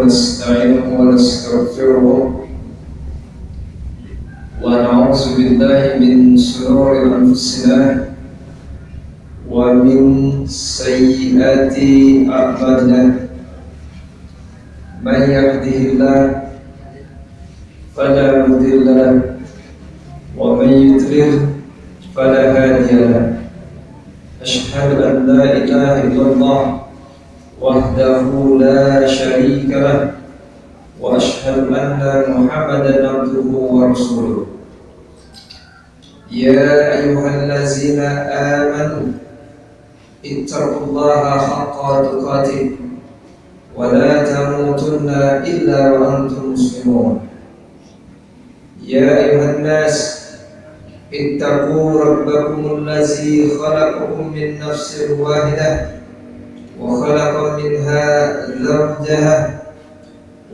ونستعينه ونستغفره ونعوذ بالله من شرور أنفسنا ومن سيئات أعمالنا من يهده الله فلا مضل له ومن يضلل فلا هادي له أشهد أن لا إله إلا الله وحده لا شريك له وأشهد أن محمدا عبده ورسوله يا أيها الذين آمنوا اتقوا الله حق تقاته ولا تموتن إلا وأنتم مسلمون يا أيها الناس اتقوا ربكم الذي خلقكم من نفس واحدة وخلق منها زوجها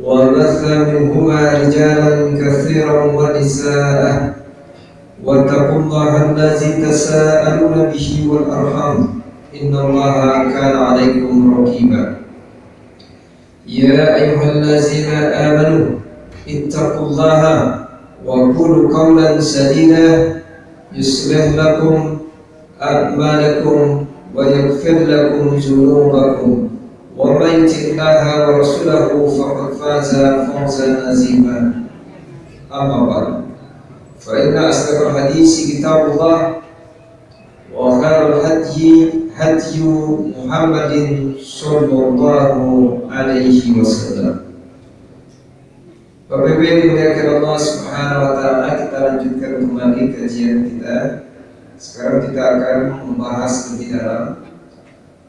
وبث منهما رجالا كثيرا ونساء واتقوا الله الذي تساءلون به والأرحام إن الله كان عليكم رقيبا يا أيها الذين آمنوا اتقوا الله وقولوا قولا سديدا يصلح لكم أعمالكم ويغفر لكم ذنوبكم ومن يطع الله ورسوله فقد فاز فوزا عظيما أما بعد فإن أصدق الحديث كتاب الله وخير الهدي هدي محمد صلى الله عليه وسلم. Bapak Ibu yang dimuliakan Allah Subhanahu wa taala, kita lanjutkan kembali kajian kita. Sekarang kita akan membahas lebih dalam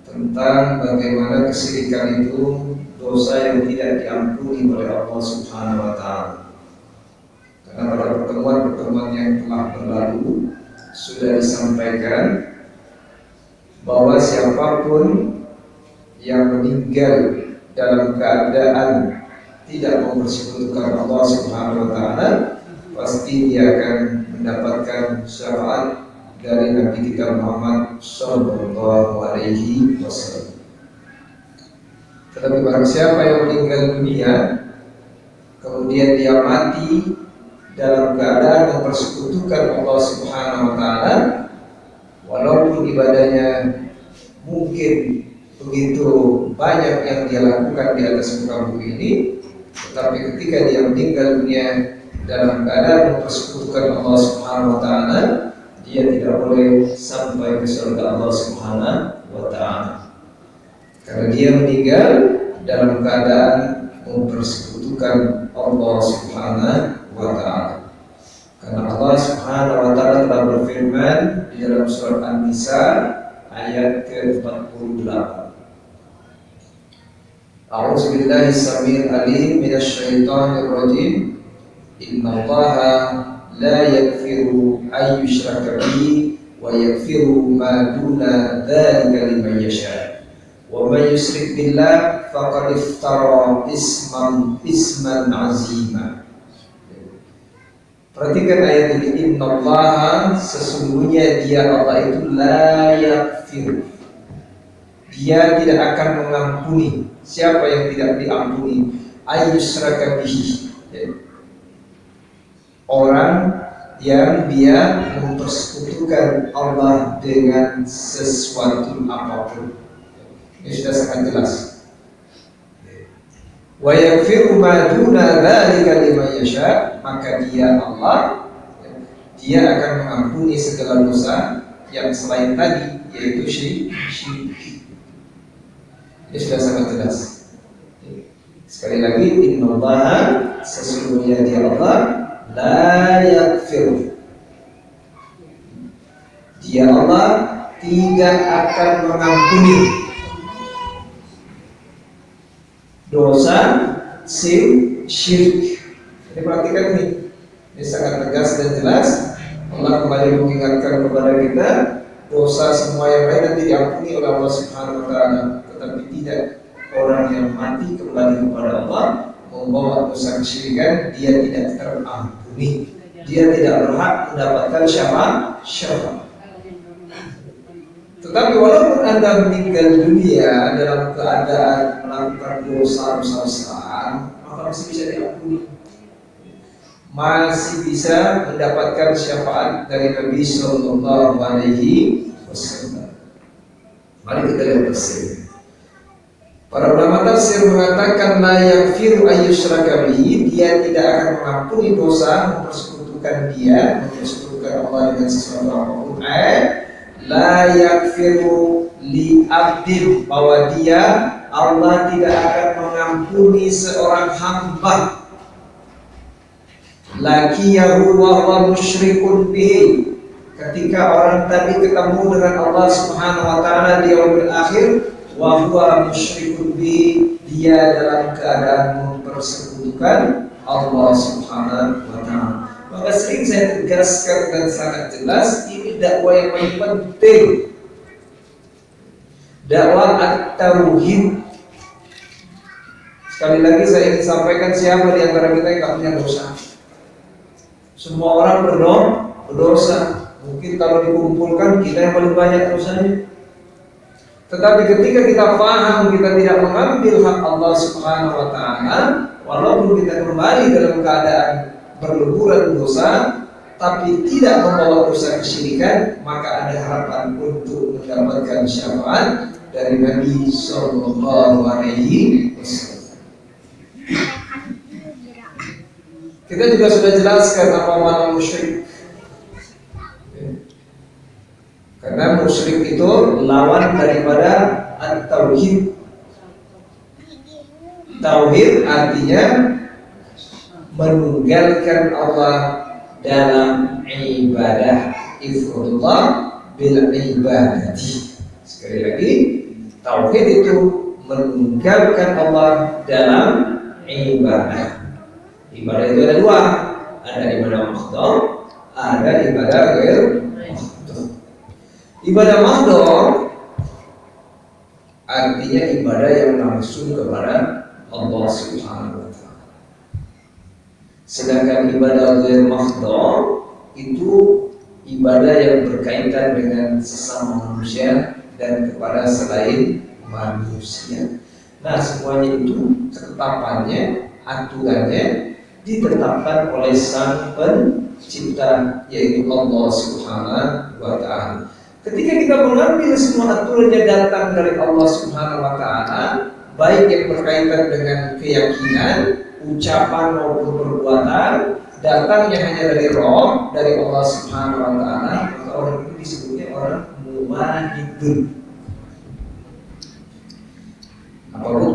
tentang bagaimana kesyirikan itu dosa yang tidak diampuni oleh Allah Subhanahu wa taala. Karena pada pertemuan-pertemuan yang telah berlalu sudah disampaikan bahwa siapapun yang meninggal dalam keadaan tidak mempersekutukan Allah Subhanahu wa taala, pasti dia akan mendapatkan syafaat dari Nabi kita Muhammad sallallahu alaihi wasallam. Tetapi barang siapa yang meninggal dunia kemudian dia mati dalam keadaan mempersekutukan Allah Subhanahu wa taala, walaupun ibadahnya mungkin begitu banyak yang dia lakukan di atas muka bumi ini, tetapi ketika dia meninggal dunia dalam keadaan mempersekutukan Allah Subhanahu wa taala, dia tidak boleh sampai ke surga Allah Subhanahu wa taala. Karena dia meninggal dalam keadaan mempersekutukan Allah Subhanahu wa taala. Karena Allah Subhanahu wa taala telah berfirman di dalam surat An-Nisa ayat ke-48. A'udzu billahi samil alim minasy syaithanir rajim. Innallaha la yaghfiru an yushraka bihi wa yaghfiru ma duna dzalika liman yasha. Wa man yusyrik billah faqad iftara isman azima. Perhatikan ayat ini. Innallaha, sesungguhnya dia Allah itu la yaghfiru, dia tidak akan mengampuni. Siapa yang tidak diampuni? Ayyusraka bihi, orang yang dia mempersekutukan Allah dengan sesuatu apapun. Ini sudah sangat jelas. Wa yaghfiru ma duna dzalika liman yasha, maka dia Allah, dia akan mengampuni segala dosa yang selain tadi, yaitu syirik. Ini sudah sangat jelas. Sekali lagi, innallaha, sesungguhnya dia Allah, la yaghfir, dia Allah tidak akan mengampuni dosa syirik. Jadi perhatikan ini sangat tegas dan jelas. Allah kembali mengingatkan kepada kita, dosa semua yang lain nanti diampuni oleh Allah Subhanahu wa taala, tetapi tidak orang yang mati kembali kepada Allah membawa dosa kesyirikan, dia tidak terampuni. Dia tidak berhak mendapatkan syafaat. Itu Tetapi walaupun Anda meninggal dunia dalam keadaan melakukan dosa besar, maka masih bisa diampuni, masih bisa mendapatkan syafaat dari Nabi Sallallahu Alaihi Wasallam. Mari kita lihat tafsir. Para ulama tafsir mengatakan la yaghfiru ayyushraka bihi, dia tidak akan mengampuni dosa mempersekutukan dia, mempersekutukan Allah dengan sesuatu apapun. La yaghfiru li abdin, bahwa dia Allah tidak akan mengampuni seorang hamba laqiyahu wa huwa musyrikun bihi, ketika orang tadi ketemu dengan Allah Subhanahu wa taala di yaumil akhir, wa huwa musyrikun bihi, dia dalam keadaan mempersekutukan Allah Subhanahu wa taala. Maka sering saya tegaskan dan sangat jelas, ini dakwah yang paling penting, dakwah at-tauhid. Sekali lagi saya ingin sampaikan, siapa di antara kita yang tidak punya dosa? Semua orang berdosa. Mungkin kalau dikumpulkan kita yang paling banyak dosanya. Tetapi ketika kita paham kita tidak mengambil hak Allah Subhanahu wa taala, walaupun kita kembali dalam keadaan berleburan dosa, tapi tidak membawa dosa kesyirikan, maka ada harapan untuk mendapatkan syafaat dari Nabi Sallallahu Alaihi Wasallam. Kita juga sudah jelaskan apa makna musyrik. Karena musyrik itu lawan daripada at-tauhid. Tauhid artinya menunggalkan Allah dalam ibadah, ifradullah bil ibadati. Sekali lagi, tauhid itu menunggalkan Allah dalam ibadah. Ibadah itu ada dua, ada ibadah mahdhah, ada ibadah ghair mahdhah. Ibadah mahdhah artinya ibadah yang langsung kepada Allah Subhanahu wa taala. Sedangkan ibadah ghair mahdhah itu ibadah yang berkaitan dengan sesama manusia dan kepada selain manusia. Nah, semuanya itu ketetapannya, aturannya ditetapkan oleh Sang Pencipta, yaitu Allah Subhanahu wa taala. Ketika kita mengambil semua aturannya datang dari Allah Subhanahu wa taala, baik yang berkaitan dengan keyakinan, ucapan maupun perbuatan, datangnya hanya dari roh, dari Allah Subhanahu wa taala, maka orang itu disebutnya orang muwahhidun. Apa itu?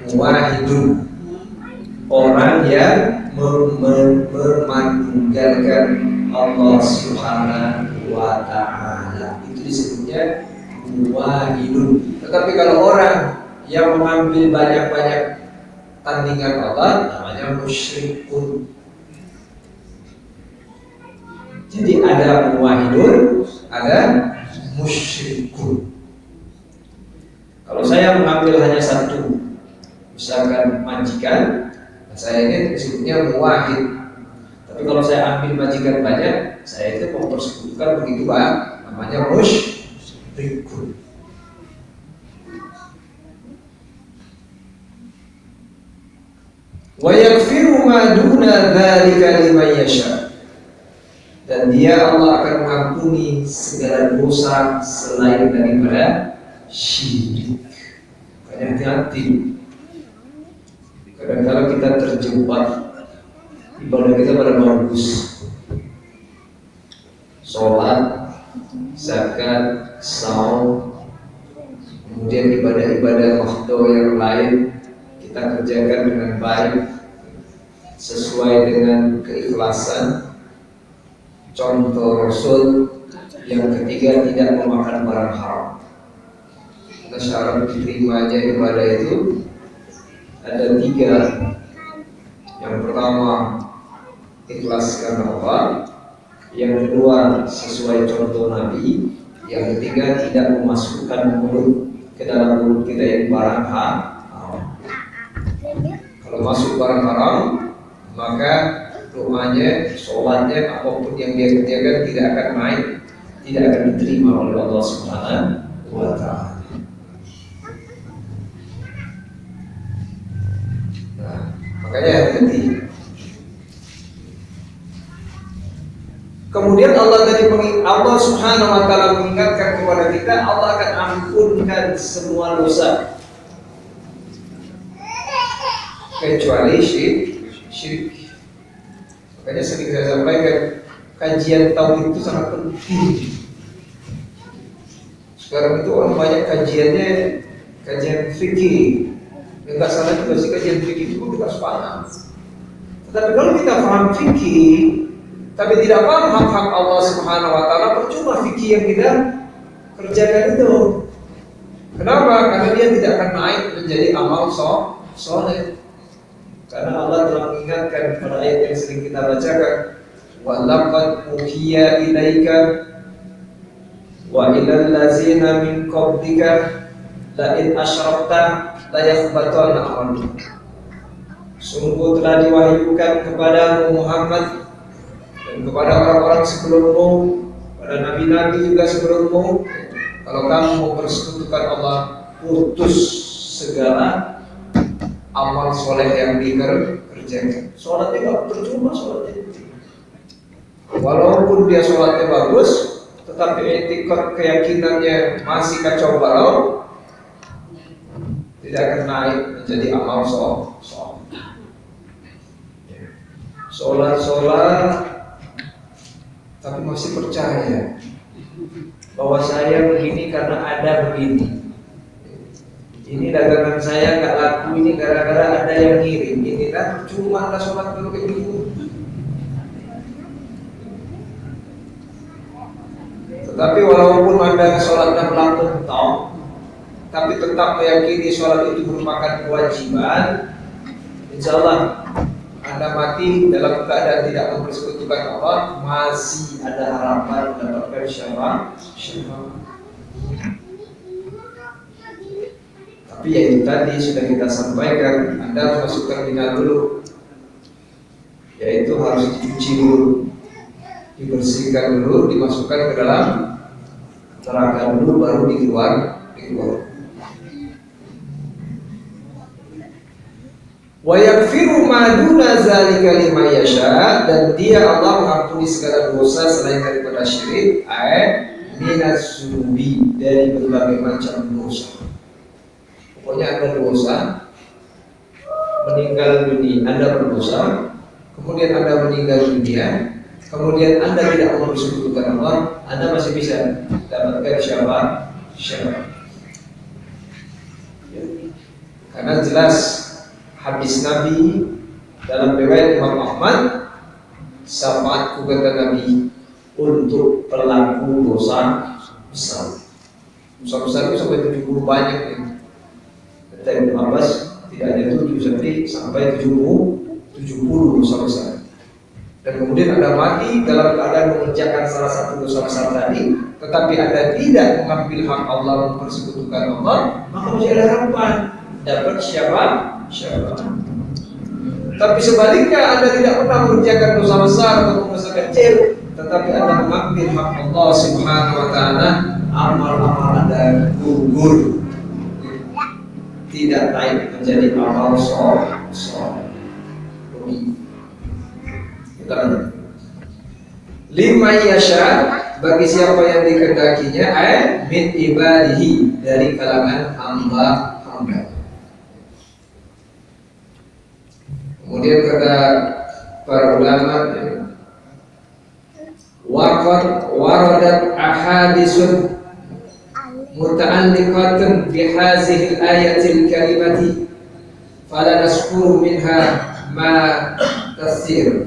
Muwahhidun, orang yang memandungkan Allah Subhanahu wa taala, itu disebutnya muwahhidun. Tetapi kalau orang yang mengambil banyak-banyak tandingan Allah, namanya musyrikun. Jadi ada muwahhidun, ada musyrikun. Kalau saya mengambil hanya satu, misalkan majikan, saya ini disebutnya muwahhid. Tapi kalau saya ambil majikan banyak, saya itu mempersekutukan begitu Pak, namanya musyrikun. Wa yaghfiru ma duna dzalika liman yasha. Dan dia Allah akan mengampuni segala dosa selain daripada syirik. Hati-hati. Kadang-kadang kita terjebak, ibadah kita pada bagus, sholat, zakat, saum, kemudian ibadah-ibadah mahdhah yang lain kita kerjakan dengan baik sesuai dengan keikhlasan. Contoh Rasul yang ketiga, tidak memakan barang haram. Karena syarat diterimanya ibadah itu ada tiga. Yang pertama, ikhlas karena Allah. Yang kedua, sesuai contoh Nabi. Yang ketiga, tidak memasukkan mulut ke dalam mulut kita yang barang haram. Kalau masuk barang haram, maka rumahnya, sholatnya, apapun yang dia kerjakan tidak akan naik, tidak akan diterima oleh Allah Subhanahu wa Ta'ala. Nah, makanya hati-hati. Kemudian Allah Subhanahu wa Ta'ala mengingatkan kepada kita, Allah akan ampunkan semua dosa kecuali syirik. Makanya sering saya sampaikan, kajian tauhid itu sangat penting. Sekarang itu orang banyak kajian fikih. Yang nggak salah juga sih, kajian fikih itu kita harus paham. Tetapi kalau kita paham fikih, tapi tidak paham hak-hak Allah Subhanahu wa Ta'ala, percuma fikih yang kita kerjakan itu. Kenapa? Karena dia tidak akan naik menjadi amal soleh. Karena Allah telah mengingatkan pada ayat yang sering kita bacakan, wa laqad uhiya ilaika wa ilal ladzina min qablika la in asyrakta la yahbatanna 'amaluka. Sungguh telah diwahyukan kepada Muhammad dan kepada orang-orang sebelummu, pada nabi-nabi juga sebelummu, kalau kamu mempersekutukan Allah, putus segala amal soleh yang dikerjakan. Sholatnya nggak percuma, sholatnya. Walaupun dia sholatnya bagus, tetapi etika keyakinannya masih kacau balau, tidak akan naik menjadi amal soleh. Sholat, tapi masih percaya bahwa saya begini karena ada begini. Ini dagangan saya nggak laku ini gara-gara ada yang ngirim. Ini kan cuma ada sholat dulu kayak gitu. Tetapi walaupun Anda sholatnya melambung toh, tapi tetap meyakini sholat itu merupakan kewajiban, insya Allah Anda mati dalam keadaan tidak mempersekutukan Allah, masih ada harapan mendapatkan syafaat. Tapi ya itu tadi sudah kita sampaikan, Anda harus masuk terminal dulu, yaitu harus dicuci dulu, dibersihkan dulu, dimasukkan ke dalam neraka dulu, baru dikeluar. Wa yaghfiru ma duna zalika liman yasha, dan dia Allah mengampuni segala dosa selain daripada syirik, minas sunubi, dari berbagai macam dosa. Pokoknya Anda dosa, meninggal dunia, Anda berdosa, kemudian Anda meninggal dunia, kemudian Anda tidak mempersekutukan Allah, Anda masih bisa dapatkan syafaat. Karena jelas hadis Nabi dalam riwayat Imam Ahmad, syafaatku kata Nabi untuk pelaku dosa besar. Dosa besar itu sampai 70 banyak ya. Kata Ibnu Abbas tidak hanya 7 sampai 70 dosa besar. Dan kemudian Anda mati dalam keadaan mengerjakan salah satu dosa besar tadi, tetapi Anda tidak mengambil hak Allah, mempersekutukan Allah, maka masih ada harapan dapat syafaat. Tapi sebaliknya Anda tidak pernah mengerjakan dosa besar atau dosa kecil, tetapi Anda mengambil hak Allah Subhanahu wa Ta'ala, amal-amal Anda gugur, tidak naik menjadi amal soleh. Kita lanjut. Lima yasha, bagi siapa yang dikehendakinya, min ibadihi, dari kalangan hamba. Kemudian kata para ulama, waqad waradat ahaditsun muta'alliqatun bihazihil ayatil kalimati fala naskuru minha ma tasir.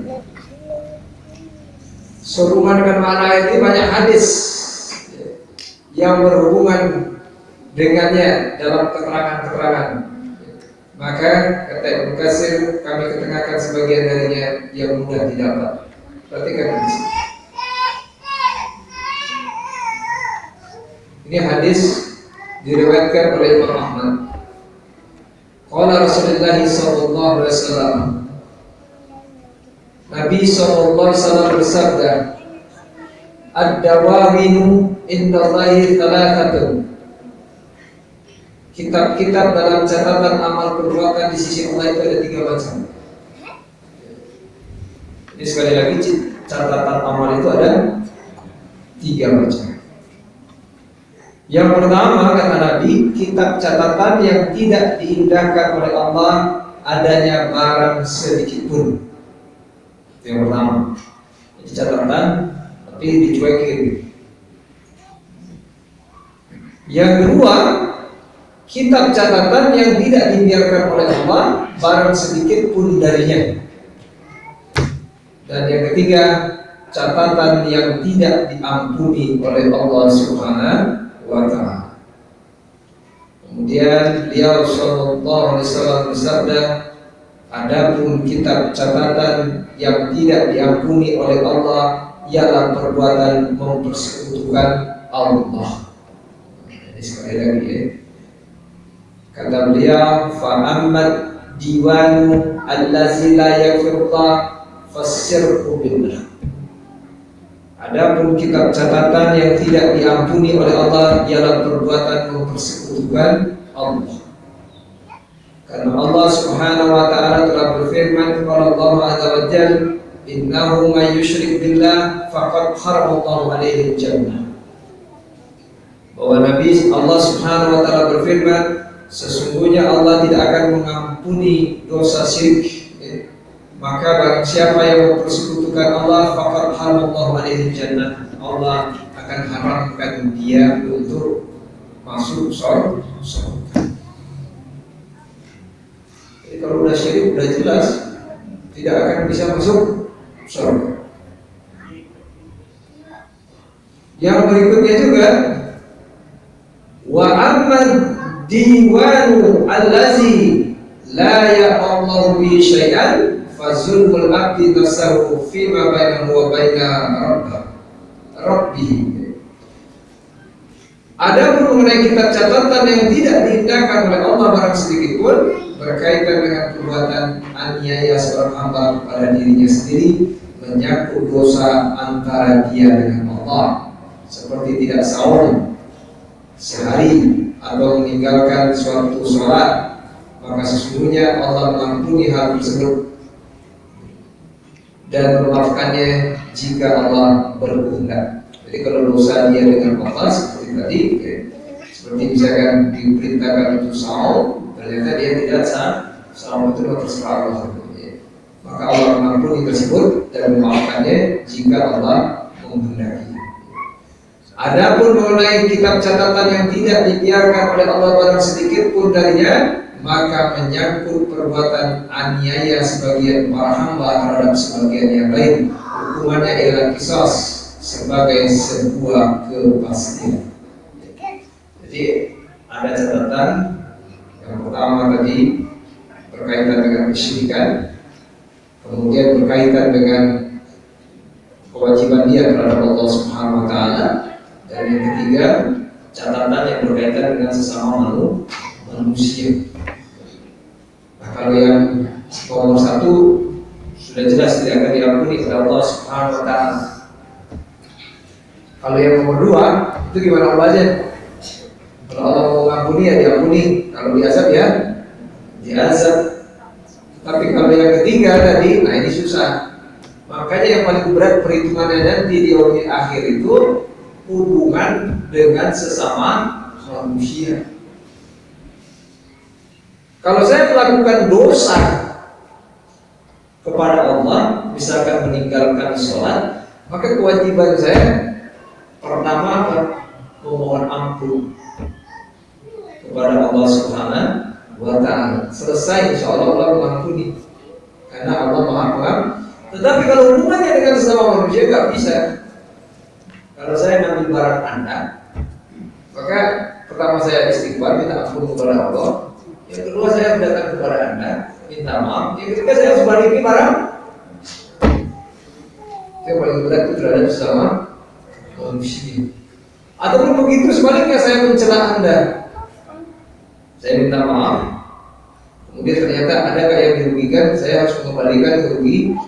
Sehubungan dengan makna ini banyak hadis yang berhubungan dengannya dalam keterangan-keterangan. Maka kata Ibnu Katsir, kami ketengahkan sebagian darinya yang mudah didapat. Perhatikan hadis. Ini hadis diriwayatkan oleh Imam Ahmad. Qala Rasulullah sallallahu alaihi wasallam, Nabi sallallahu alaihi wasallam bersabda, ad-dawawinu indallahi thalathatun. Kitab-kitab dalam catatan amal perbuatan di sisi Allah itu ada 3 macam. Ini sekali lagi catatan amal itu ada 3 macam. Yang pertama kata Nabi, kitab catatan yang tidak diindahkan oleh Allah adanya barang sedikit pun. Itu yang pertama. Jadi catatan tapi dicuekin. Yang kedua, kitab catatan yang tidak dibiarkan oleh Allah barang sedikit pun darinya. Dan yang ketiga, catatan yang tidak diampuni oleh Allah Subhanahu wa ta'ala. Kemudian beliau sallallahu alaihi wasallam bersabda, adapun kitab catatan yang tidak diampuni oleh Allah ialah perbuatan mempersekutukan Allah. Jadi sekali lagi ya. Kata beliau, fa'amad diwanu allazi la yaghfirullah fasyirku billah. Adapun kitab catatan yang tidak diampuni oleh Allah ialah perbuatan mempersekutukan Allah. Karena Allah Subhanahu wa ta'ala telah berfirman kepada Allah Azza wa Jalla, innahu may yusyrik billah faqad haramallahu alaihi jannah. Bahwa Nabi Allah Subhanahu wa ta'ala berfirman, sesungguhnya Allah tidak akan mengampuni dosa syirik. Maka barang siapa yang mempersekutukan Allah, faqad haramallahu alaihi jannah, Allah akan haramkan dia untuk masuk surga. Jadi kalau udah syirik udah jelas tidak akan bisa masuk surga. Yang berikutnya juga, wa amman diwanu allazi la ya'allahu bi syai'an fazulmul abdi nafsahu fima bainahu wa baina rabbih. Adapun mengenai kitab catatan yang tidak diindahkan oleh Allah barang sedikit pun berkaitan dengan perbuatan aniaya seorang hamba pada dirinya sendiri, menyangkut dosa antara dia dengan Allah, seperti tidak sahur sehari atau meninggalkan suatu sholat, maka sesungguhnya Allah mengampuni hal tersebut dan memaafkannya jika Allah berkehendak. Jadi kalau dosa dia dengan Allah seperti tadi, seperti misalkan diperintahkan untuk sahur, ternyata dia tidak sahur, itu terserah Allah. Maka Allah mengampuni tersebut dan memaafkannya jika Allah menghendaki. Adapun mengenai kitab catatan yang tidak dibiarkan oleh Allah barang sedikit pun darinya, maka menyangkut perbuatan aniaya sebagian para hamba terhadap sebagian yang lain, hukumannya ialah qisas sebagai sebuah kepastian. Jadi ada catatan yang pertama tadi berkaitan dengan kesyirikan, kemudian berkaitan dengan kewajiban dia terhadap Allah Subhanahu wa ta'ala, dan yang ketiga catatan yang berkaitan dengan sesama manusia. Nah, kalau yang nomor 1 sudah jelas tidak akan diampuni oleh Allah Subhanahu wa ta'ala. Kalau yang nomor 2 itu gimana aja? Kalau Allah mau mengampuni ya diampuni, kalau diazab ya diazab. Tapi kalau yang ketiga tadi, nah ini susah. Makanya yang paling berat perhitungannya nanti di hari akhir itu hubungan dengan sesama manusia. Kalau saya melakukan dosa kepada Allah, misalkan meninggalkan sholat, maka kewajiban saya pertama apa? Memohon ampun kepada Allah Subhanahu wa ta'ala. Selesai, insya Allah Allah mengampuni, karena Allah Maha Pengampun. Tetapi kalau hubungannya dengan sesama manusia nggak bisa. Kalau saya ngambil barang Anda, maka pertama saya istighfar, minta ampun kepada Allah. Yang kedua saya datang kepada Anda, minta maaf. Yang ketiga saya harus balikin barang. Yang paling berat itu terhadap sesama manusia. Ataupun begitu sebaliknya, saya mencela Anda, saya minta maaf, kemudian ternyata ada yang dirugikan, saya harus mengembalikan kerugian.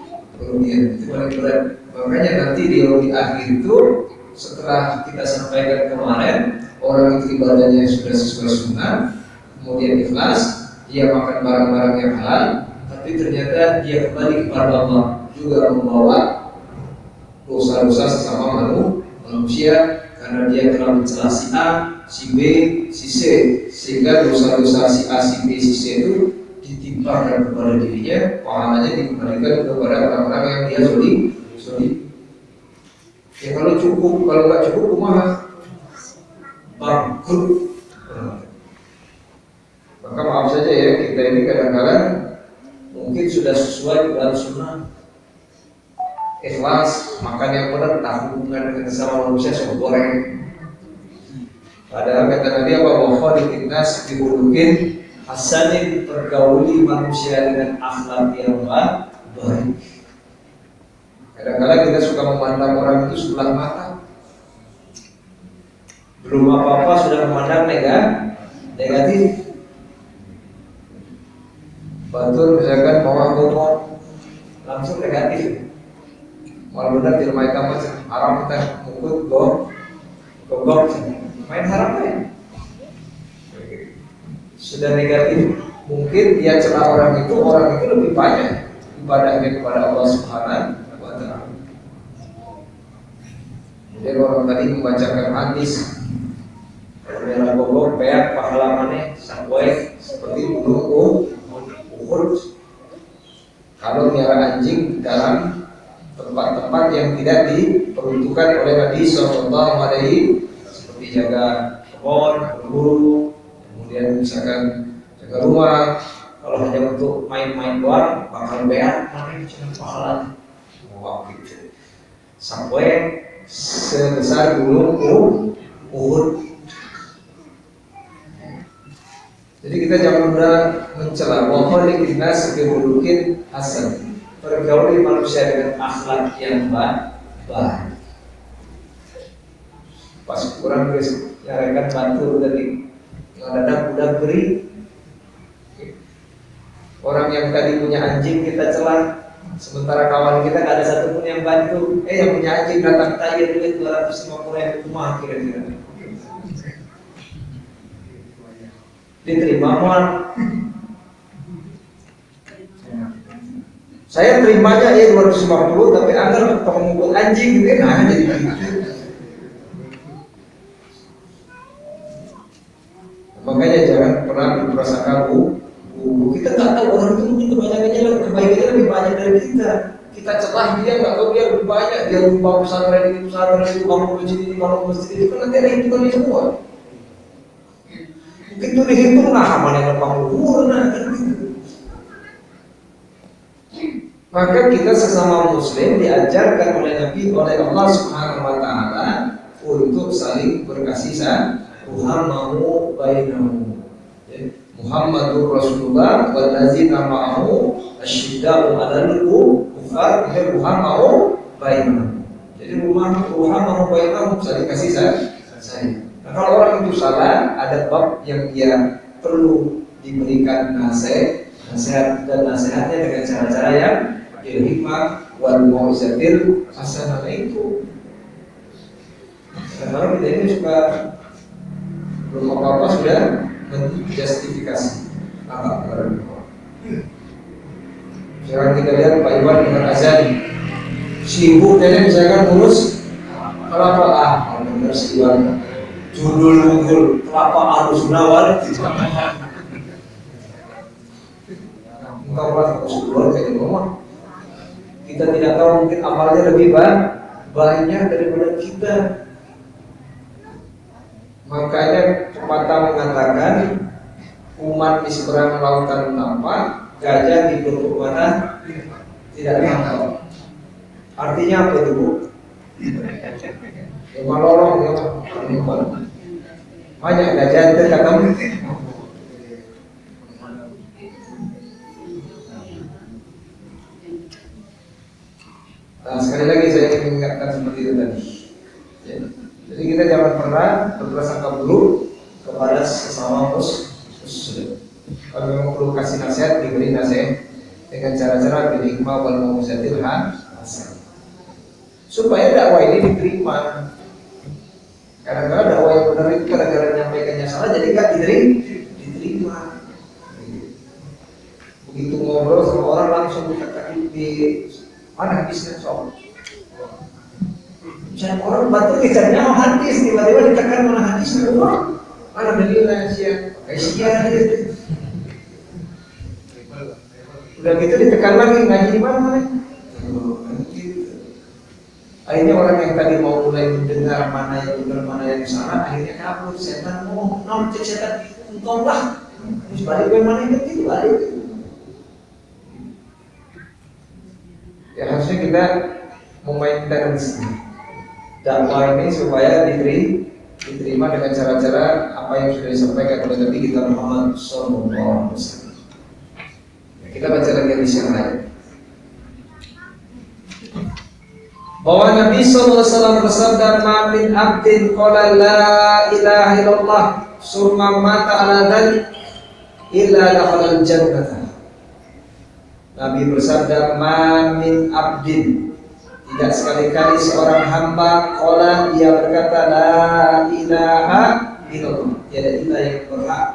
Itu paling berat. Makanya nanti di akhir itu setelah kita sampaikan kemarin, orang itu ibadahnya sudah sesuai sunnah, kemudian ikhlas, dia makan barang-barang yang halal, tapi ternyata dia kembali kepada Allah juga membawa dosa-dosa sesama manusia karena dia telah mencela si A, si B, si C, sehingga dosa-dosa si A, si B, si C itu ditimpakan kepada dirinya, pahalanya dikembalikan kepada orang-orang yang dia zalim. Ya kalau nggak cukup, kumaha bangkrut. Maka maaf saja ya, kita ini kadang-kadang mungkin sudah sesuai dengan sunnah, ikhlas, makan yang benar, tak hubungan dengan sesama manusia, sok goreng. Padahal kata Nabi apa? Bahwa dikinas dibulukin hasanin, pergauli manusia dengan akhlak yang baik. Kadang-kadang kita suka memandang orang itu sebelah mata, belum apa-apa sudah memandang negatif. Batur misalkan mau ngomong langsung negatif, malah benar di rumah kita mas haram, kita mukut gogok main haram ya, sudah negatif. Mungkin dia celah orang itu lebih banyak ibadahnya kepada Allah Subhanahu wa Ta'ala. Kemudian orang tadi membacakan hadis, kalau gogok peak pahala maneh sampai seperti gunung Uhud. Kalau miara anjing dalam tempat-tempat yang tidak diperuntukkan oleh Nabi Sallallahu Alaihi, seperti jaga kebun, berburu, kemudian misalkan jaga rumah. Kalau hanya untuk main-main doang, bakal beak, mana cuma pahala. Wow gitu. Sampai sebesar gunung Uhud. Jadi kita jangan mudah mencela. Wahai kita sebulukin hasan, pergauli manusia dengan akhlak yang baik. Pas kurang guys, nyarekan bantu dari ada udah beri. Orang yang tadi punya anjing kita celah, sementara kawan kita nggak ada satupun yang bantu. Yang punya anjing datang tanya duit 250.000 rumah kira-kira. Diterima mohon. Saya terimanya 250, tapi agar pemukul anjing gitu nah jadi gitu. Makanya jangan pernah berprasangka kita nggak tahu orang itu mungkin kebaikannya lebih banyak dari kita. Kita celah dia nggak tahu dia lebih banyak, dia lupa pesantren itu bangun masjid ini, bangun masjid itu, kan nanti ada hitungannya semua. Itu dihitung mana yang luhur Maka kita sesama muslim diajarkan oleh Nabi, oleh Allah Subhanahu wa Ta'ala untuk saling berkasih sayang. Muhammadu bainahu, Muhammadur Rasulullah wallazina ma'ahu asyidda'u 'alal kuffar Muhammadu bainahu. Jadi Muhammadu bainahu saling kasih sayang. Nah, kalau orang itu salah, ada bab yang dia perlu diberikan nasihat dan nasihatnya dengan cara-cara yang bil hikmah wal mau'izatil hasanah itu. Karena kita ini suka belum apa-apa sudah menjustifikasi. Sekarang kita lihat Pak Iwan dengan Azali, sibuk jadi misalkan ngurus kelapa benar si Iwan. Judul unggul kelapa arus nawar. Engkau harus keluar kayak ngomong. Kita tidak tahu, mungkin amalnya lebih banyak daripada kita. Makanya pepatah mengatakan umat di seberang lautan tampak, gajah di pelupuk mana tidak nampak. Artinya apa itu Bu? Ya malorong ya banyak gajah terkadang. Nah, sekali lagi saya ingin mengingatkan seperti itu tadi. Jadi kita jangan pernah berprasangka buruk kepada sesama muslim. Kalau memang perlu kasih nasihat, diberi nasihat dengan cara-cara bil hikmah wal mau'izatil hasanah, supaya dakwah ini diterima. Kadang-kadang dakwah yang benar itu gara-gara menyampaikannya salah jadi nggak diterima. Begitu ngobrol sama orang langsung di mana hadisnya soal. Misalnya orang batuk bicaranya hadis, tiba-tiba ditekan mana hadisnya, mana dalilnya sih? Kayak gitu. Udah gitu ditekan lagi ngaji di mana? Akhirnya orang yang tadi mau mulai mendengar mana yang benar mana yang salah, akhirnya kabur. Setan ngomong, cek setan, entong lah. Terus balik ke mana yang betul balik. Ya harusnya kita memaintain dakwah ini supaya diterima dengan cara-cara apa yang sudah disampaikan oleh Nabi kita Muhammad SAW. Kita baca lagi hadis yang lain. Bahwa Nabi SAW bersabda, "Ma min abdin qala la ilaha illallah summa mata ala dzalik illa dakhala al-jannah." Nabi bersabda, "Ma min abdin," tidak sekali-kali seorang hamba qala dia berkata la ilaha illallah, tiada ilah yang berhak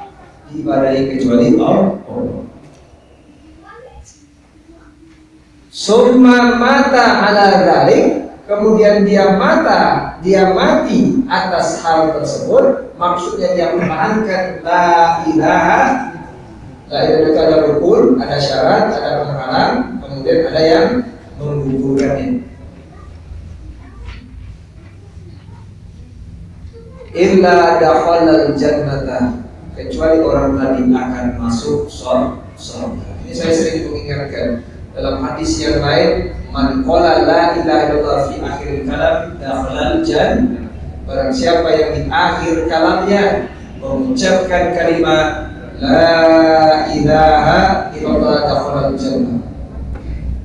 diibadahi kecuali Allah. Summa mata ala dzalik, kemudian dia mati atas hal tersebut, maksudnya dia mempertahankan la ilaha. La ilaha itu ada rukun, ada syarat, ada penghalang, kemudian ada yang menggugurkannya. Illa dakhalal jannata, kecuali orang tadi akan masuk surga. Ini saya sering mengingatkan. Dalam hadis yang lain, man qala la ilaha illallah fi akhir kalam dakhalal jannah. Barang siapa yang di akhir kalamnya mengucapkan kalimat la ilaha illallah dakhalal jannah.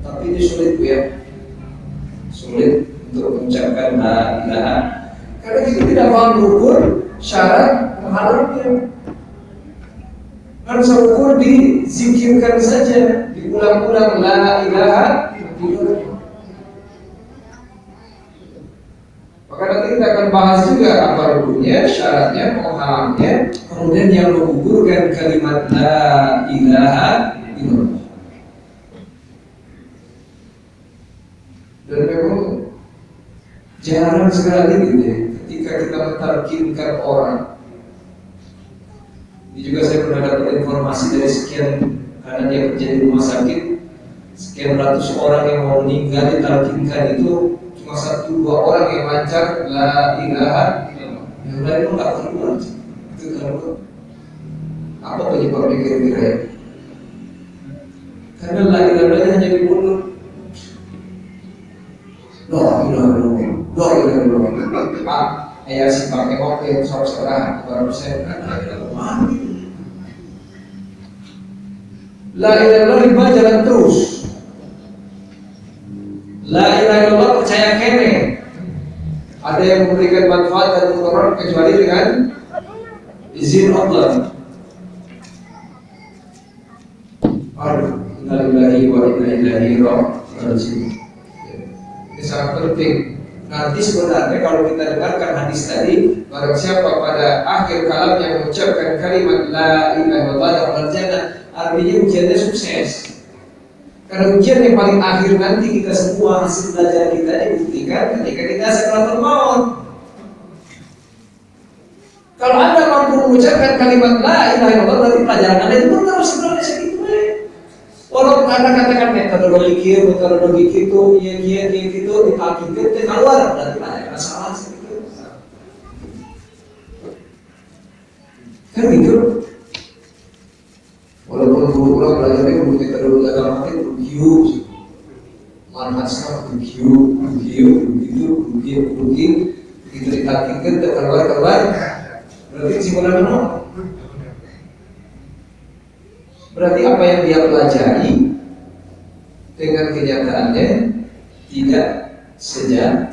Tapi ini sulit ya. Sulit untuk mengucapkan la ilaha. Karena kita tidak paham rukun, syarat, penghalangnya. Harus ukur dizikirkan saja, diulang-ulang la ilaha illallah. Maka nanti kita akan bahas juga apa rukunnya, syaratnya, penghalangnya, kemudian yang menggugurkan kalimat la ilaha illallah. Dan memang jarang sekali gitu ya, ketika kita mentalkinkan orang. Ini juga saya pernah dapat informasi dari sekian, karena dia kerja di rumah sakit, sekian ratus orang yang mau meninggal ditalkinkan itu cuma 1-2 orang yang lancar la ilaha illallah. Yang lain itu nggak keluar. Itu kalau apa penyebabnya kira-kira ya? Karena la ilaha illallah hanya di mulut. La ilaha illallah, la ilaha illallah. Pak, ayah si pakai mobil saudara baru saya mati. La ilaha illallah dibaca jalan terus. La ilaha illallah percaya kene. Ada yang memberikan manfaat dan mudarat kecuali dengan izin Allah. Inna lillahi wa inna ilaihi raji'un. Ini sangat penting. Nanti sebenarnya kalau kita dengarkan hadis tadi, barang siapa pada akhir kalamnya mengucapkan kalimat la ilaha illallah dakhala jannah, artinya ujiannya sukses. Karena ujian yang paling akhir nanti kita semua hasil belajar kita dibuktikan ketika kita sakaratul maut. Kalau Anda mampu mengucapkan kalimat la ilaha illallah, berarti pelajaran Anda itu terus sebenarnya segitu. Walaupun Anda katakan metodologi itu, iya gitu, ditakutkan, itu keluar, berarti pelajaran salah segitu. Kan gitu. Walaupun guru belajarnya guru metodologi agama itu guru, manhajnya guru, begitu ditakutkan, keluar, berarti kesimpulan mana? Berarti apa yang dia pelajari dengan kenyataannya tidak sejalan.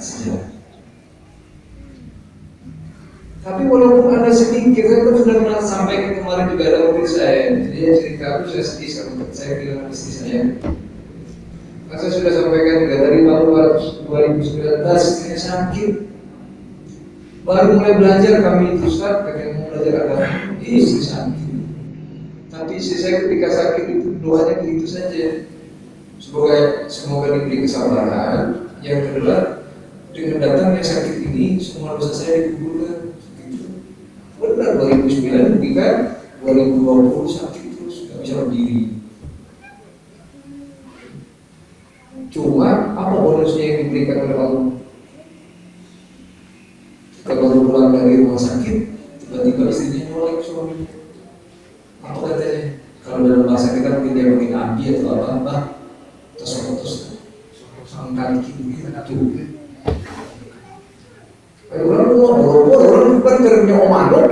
Tapi walaupun ada sedikit, saya kan sudah pernah sampaikan kemarin juga ada mobil saya. Dia cerita, aku sudah sedih sama saya kehilangan istri saya. Saya sudah sampaikan juga dari tahun 2019 saya sakit. Baru mulai belajar kami itu Ustaz, pengen belajar agama, istri sakit. Tapi istri saya ketika sakit itu doanya begitu saja. Semoga diberi kesabaran. Yang kedua, dengan datangnya sakit ini, semua dosa saya digugurkan. Gitu. Benar 2009 ketika 2020 sakit terus, nggak bisa berdiri. Cuma apa bonusnya yang diberikan oleh Allah? Kalau pulang dari rumah sakit, tiba-tiba istrinya nyolek suaminya. Apa katanya? Kalau dalam bahasa kita mungkin dia makin api atau apa, terus angkat begitu. Orang bukan kerja omano,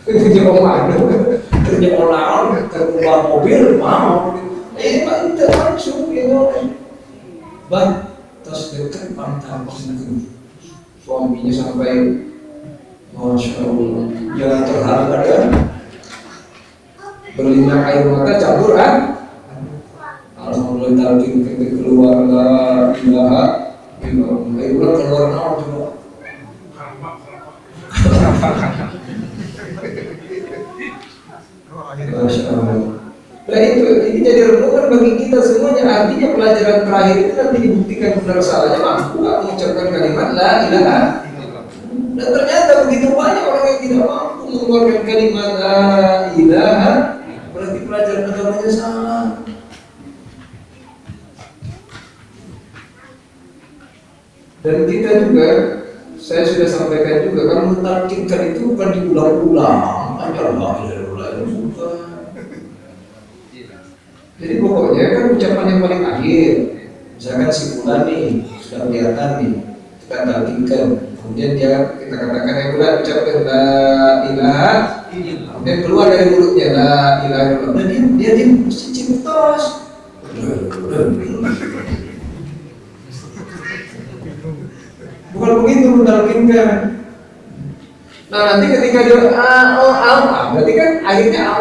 kerja omano, kerja orang, kerja mobil, mau. Itu langsung ini. Bang, terus dekat pantai itu suaminya sampai Masya Allah, jangan terharu ada berlinang air mata campur alhamdulillah talqin keluar la ilaha illallah air ulang keluar naon coba Masya Allah. Nah ini jadi renungan bagi kita semuanya. Artinya pelajaran terakhir itu nanti dibuktikan benar salahnya mampu nggak mengucapkan kalimat la ilaha. Dan ternyata begitu banyak orang yang tidak mampu mengeluarkan kalimat la ilaha, berarti pelajaran agamanya salah. Dan kita juga, saya sudah sampaikan juga, kalau mentalkinkan itu bukan diulang-ulang, hanya la ilaha illallah. Jadi pokoknya kan ucapan yang paling akhir, misalkan si fulan nih sudah kelihatan nih, kita talkinkan, kemudian kita katakan yang bulan ucapkan la ilaha, kemudian keluar dari mulutnya la ilaha illallah, dan dia mesti cintos. Bukan begitu mentalkinkan. Nah nanti ketika dia berarti kan akhirnya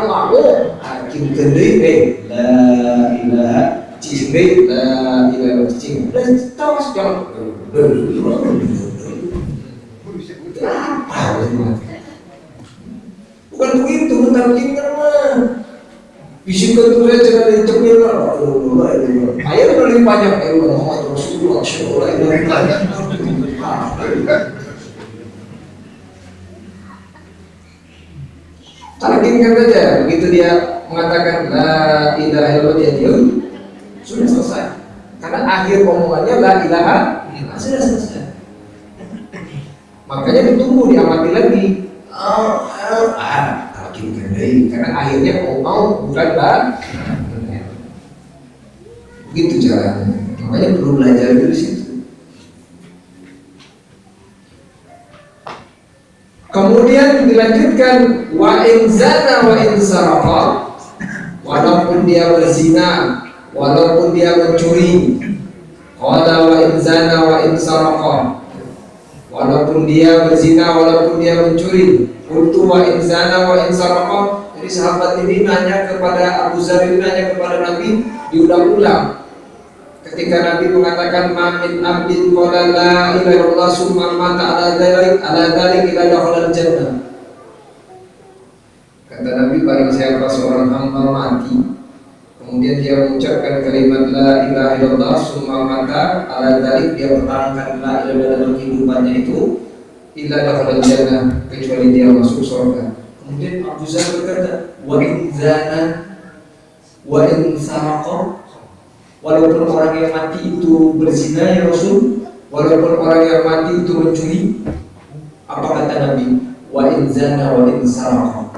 hakim kendai la ilaha cing la ilaha cing dan tahu jangan bukan begitu mentalkinkan mah bisikan itu saya jangan dicemil ayat lebih banyak Muhammad Rasulullah sallallahu alaihi wasallam. Talkinkan saja, begitu dia mengatakan la ilaha illallah dia diam, sudah selesai. Karena akhir omongannya la ilaha illallah sudah selesai. Makanya ditunggu diamati lagi. Talkinkan deh, karena akhirnya mau bukan la. Begitu caranya. Makanya perlu belajar dari situ. Kemudian dilanjutkan wa in zana wa in saraqa, walaupun dia berzina, walaupun dia mencuri. Qala wa in zana wa in saraqa, walaupun dia berzina, walaupun dia mencuri. Qultu wa in zana wa in saraqa. Jadi sahabat ini nanya kepada Abu Dzar, ini nanya kepada Nabi diulang-ulang. Ketika Nabi mengatakan mamin abdin qala la ilaha illallah summa mata ala dzalik ila dakhala jannah. Kata Nabi, barang siapa seorang hamba mati kemudian dia mengucapkan kalimat la ilaha illallah summa mata ala dzalik, dia pertahankan la ilaha illallah dalam kehidupannya itu ila dakhala jannah, kecuali dia masuk surga. Kemudian Abu Dzar berkata wa in zana wa in saraqa, walaupun orang yang mati itu berzina ya Rasul, walaupun orang yang mati itu mencuri, apa kata Nabi? Wa in zana wa in saraqa,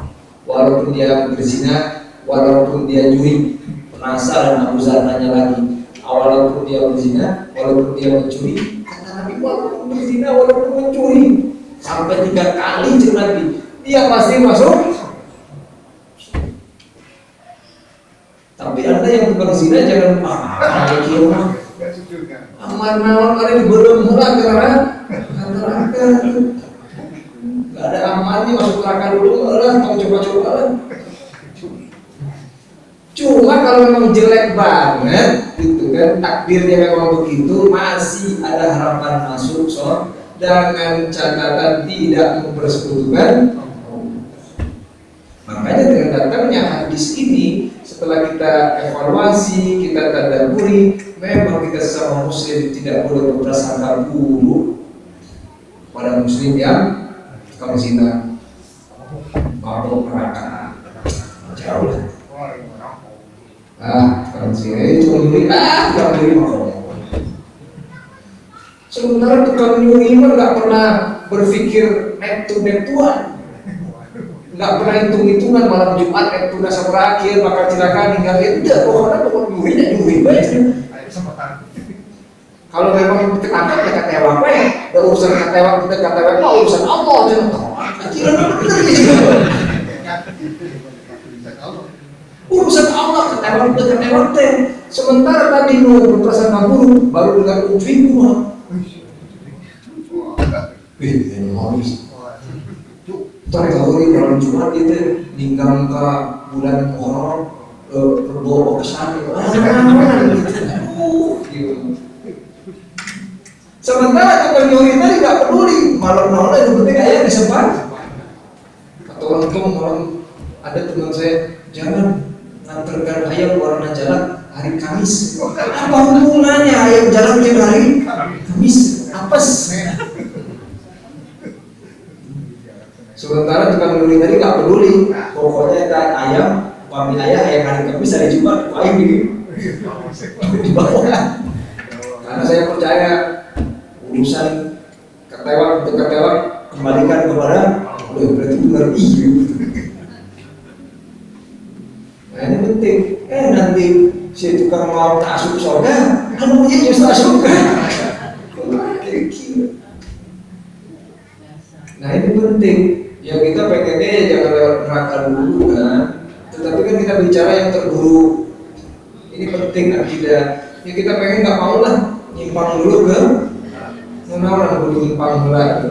walaupun dia berzina, walaupun dia curi. Penasaran Abu Dzar nanya lagi, walaupun dia berzina, walaupun dia mencuri. Kata Nabi, walaupun berzina, walaupun mencuri, sampai 3 kali cek Nabi, dia pasti masuk. Tapi anda yang tukang zina jangan kira aman naon kali dibelum murah karena neraka. Gak ada amannya masuk neraka dulu lah, mau coba-coba lah. Cuma kalau memang jelek banget gitu kan, takdirnya memang begitu, masih ada harapan masuk dengan catatan tidak mempersekutukan. Makanya dengan datangnya hadis ini, setelah kita evaluasi, kita tadabburi, memang kita sesama muslim tidak boleh berprasangka buruk pada muslim yang kalau zina, mabuk, neraka, jauh lah. Kalau zina itu nyuri, tidak nyuri mabuk. Sementara tukang nyuri mah nggak pernah berpikir netu-netuan, nggak pernah hitung-hitungan malam Jumat netu nasa berakhir bakal celaka hingga tidak, pokoknya nyuri aja. Kalau memang ketangkap ya katewa apa ya, ada urusan katewa kita katewa apa urusan Allah aja. Urusan Allah katewa teh. Sementara tadi mau berprasangka buruk baru dengar ujung mah. Ini habis. Tahu ini malam Jumat itu ninggal ke bulan Muharram berdoa besar gitu. Sementara tukang nyuri tadi nggak peduli malam nol yang penting ayah disempat. Atau untung malam ada teman saya jangan nganterkan ayam warna jalan hari Kamis. Apa hubungannya ayam jalan tiap hari Kamis? Apes. Sementara tukang nyuri tadi nggak peduli, pokoknya kan ayam, pamit ayam hari Kamis hari Jumat, ayam di bawah. Karena saya percaya urusan ketewa kembalikan kepada Allah, berarti benar iya. Nah ini penting. Nanti si tukang mau masuk surga, kan mungkin justru surga. Nah ini penting. Ya kita pengennya jangan lewat neraka dulu kan, tetapi kan kita bicara yang terburuk. Ini penting akidah. Ya kita pengen nggak mau lah nyimpang dulu ke mana orang dulu nyimpang lagi.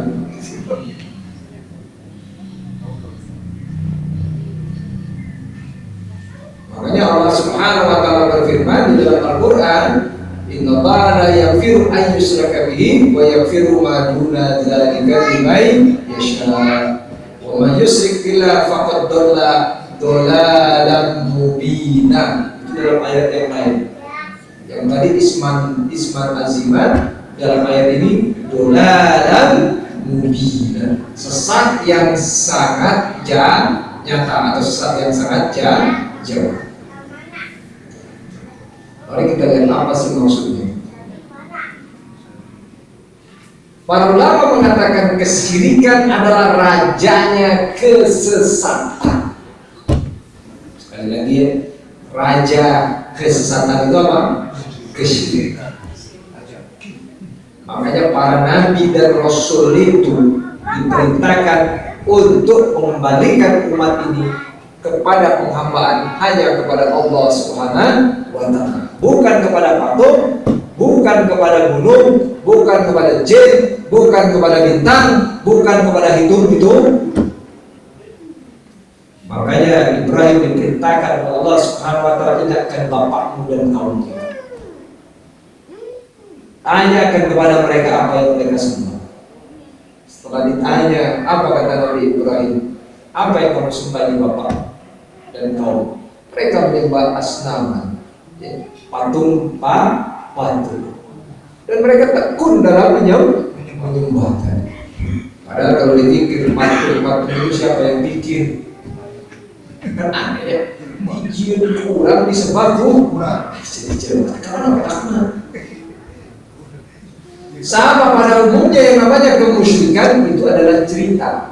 Makanya Allah Subhanahu wa taala berfirman di dalam Al-Qur'an, "Innallaha la yaghfiru an yushraka bihi wa yaghfiru ma duna dzalika liman yasha." Wa man yusyrik billah faqad dhalla dhalalan mubina. Itu dalam ayat yang lain. Yang tadi isman azimat, dalam ayat ini dhalalan mubina. Sesat yang sangat nyata atau sesat yang sangat jauh. Mari kita lihat apa sih maksudnya. Para ulama mengatakan kesyirikan adalah rajanya kesesatan. Sekali lagi ya, raja kesesatan itu apa? Kesyirikan. Makanya para nabi dan rasul itu diperintahkan untuk mengembalikan umat ini kepada penghambaan hanya kepada Allah Subhanahu wa taala. Bukan kepada patung, bukan kepada gunung, bukan kepada jin, bukan kepada bintang, bukan kepada hitung-hitung. Makanya Ibrahim diperintahkan oleh Allah Subhanahu wa taala, ingatkan bapakmu dan kaumnya. Tanyakan kepada mereka apa yang mereka sembah. Setelah ditanya, apa kata Nabi Ibrahim? Apa yang kamu sembah di bapak dan kaum? Mereka menyembah asnaman, patung. Dan mereka tekun dalam menyembah tadi. Padahal kalau dipikir patung itu siapa yang bikin? Kan aneh ya. Bikin kurang disembah kurang. Jadi karena pertama. Sama pada umumnya yang namanya kemusyrikan itu adalah cerita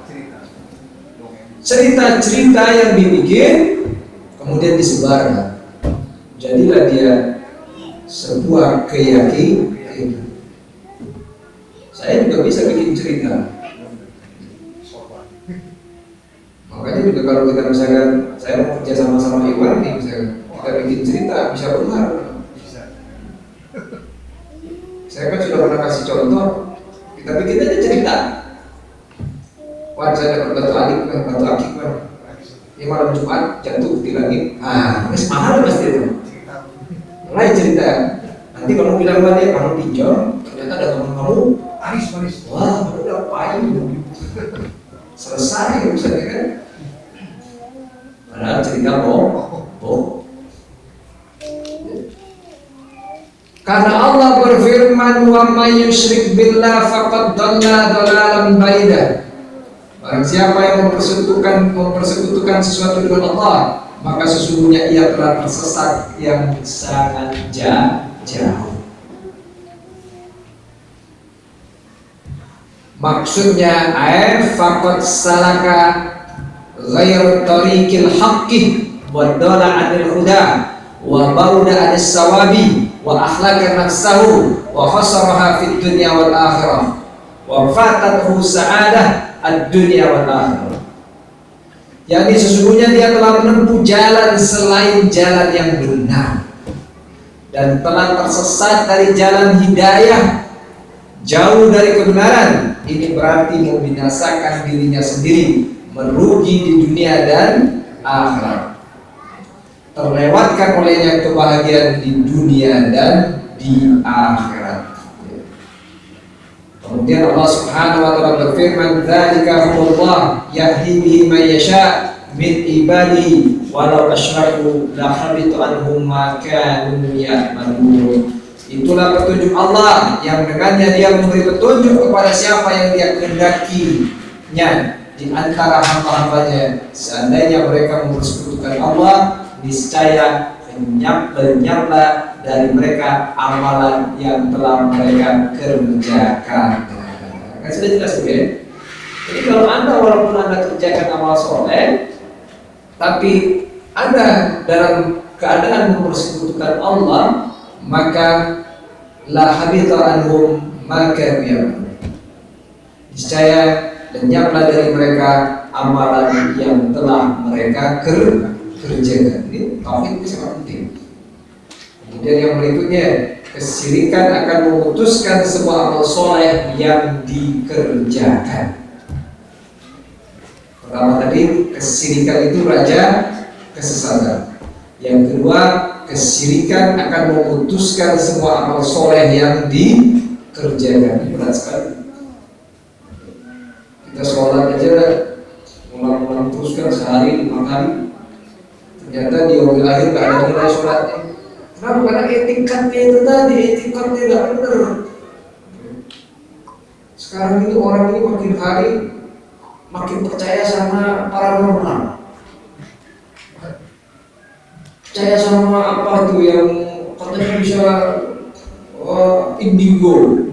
yang dibikin kemudian disebarkan. Jadilah dia sebuah keyakinan. Saya juga bisa bikin cerita. Makanya juga kalau kita misalkan saya mau kerja sama Iwan nih, misalkan kita bikin cerita bisa benar. Saya kan sudah pernah kasih contoh, kita bikin aja cerita. Wan saya dapat batu akik kan, Ini malam Jumat jatuh di langit. Terus mahal pasti itu. Mulai cerita. Nanti kamu bilang sama dia, kamu pinjam, ternyata ada teman kamu manis. Wah, udah payung. Selesai urusannya kan. Padahal cerita bohong. Karena Allah berfirman, wa may yusyrik billah faqad dhalla dhalalan ba'ida. Barang siapa yang mempersekutukan sesuatu dengan Allah, maka sesungguhnya ia telah tersesat yang sangat jauh. Maksudnya faqad salaka ghairu tariqil haqqi wa dalla 'anil huda wa bauda 'anis sawabi wa akhlaqa nafsahu wa khasaraha fid dunya wal akhirah wa fatathu sa'adah ad-dunya wal akhirah. Jadi sesungguhnya dia telah menempuh jalan selain jalan yang benar dan telah tersesat dari jalan hidayah, jauh dari kebenaran. Ini berarti membinasakan dirinya sendiri, merugi di dunia dan akhirat. Terlewatkan olehnya kebahagiaan di dunia dan di akhirat. Kemudian Allah Subhanahu wa taala berfirman, "Dzalika huwallah yahdi bihi may yasha min ibadihi walau asyraku la habitu anhum ma kanu ya'malun." Itulah petunjuk Allah yang dengannya dia memberi petunjuk kepada siapa yang dia kehendakinya di antara hamba-hambanya. Seandainya mereka mempersekutukan Allah, niscaya lenyaplah dari mereka amalan yang telah mereka kerjakan. Kan sudah jelas ya. Jadi kalau Anda walaupun Anda kerjakan amal soleh, tapi Anda dalam keadaan mempersekutukan Allah, maka la habita anhum ma kanu ya'malun. Niscaya lenyaplah dari mereka amalan yang telah mereka kerjakan. Ini tauhid sangat penting. Kemudian yang berikutnya, kesyirikan akan memutuskan sebuah amal soleh yang dikerjakan. Pertama tadi, kesyirikan itu raja kesesatan. Yang kedua, kesyirikan akan memutuskan semua amal soleh yang dikerjakan. Ini berat sekali. Kita sholat aja ulang-ulang terus kan sehari 5 kali. Ternyata di orang akhir gak ada nilai sholatnya. Kenapa? Karena etikatnya itu tadi, etikatnya gak benar. Sekarang ini orang ini makin hari makin percaya sama paranormal. Percaya sama apa tuh yang katanya bisa indigo,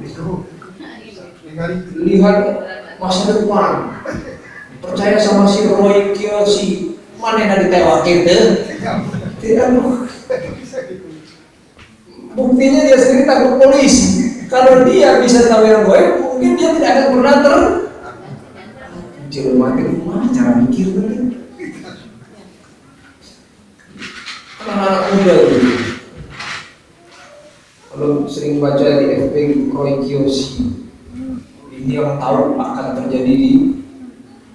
lihat masa depan. Percaya sama si Roy Kiyoshi, mana yang ditewakin deh? Tidak loh. Buktinya dia sendiri takut polisi. Kalau dia bisa tahu yang goib, mungkin dia tidak akan pernah Jerman itu mana cara mikir tadi? Anak muda itu, kalau sering baca di FB Roy Kiyoshi, ini yang tahu akan terjadi di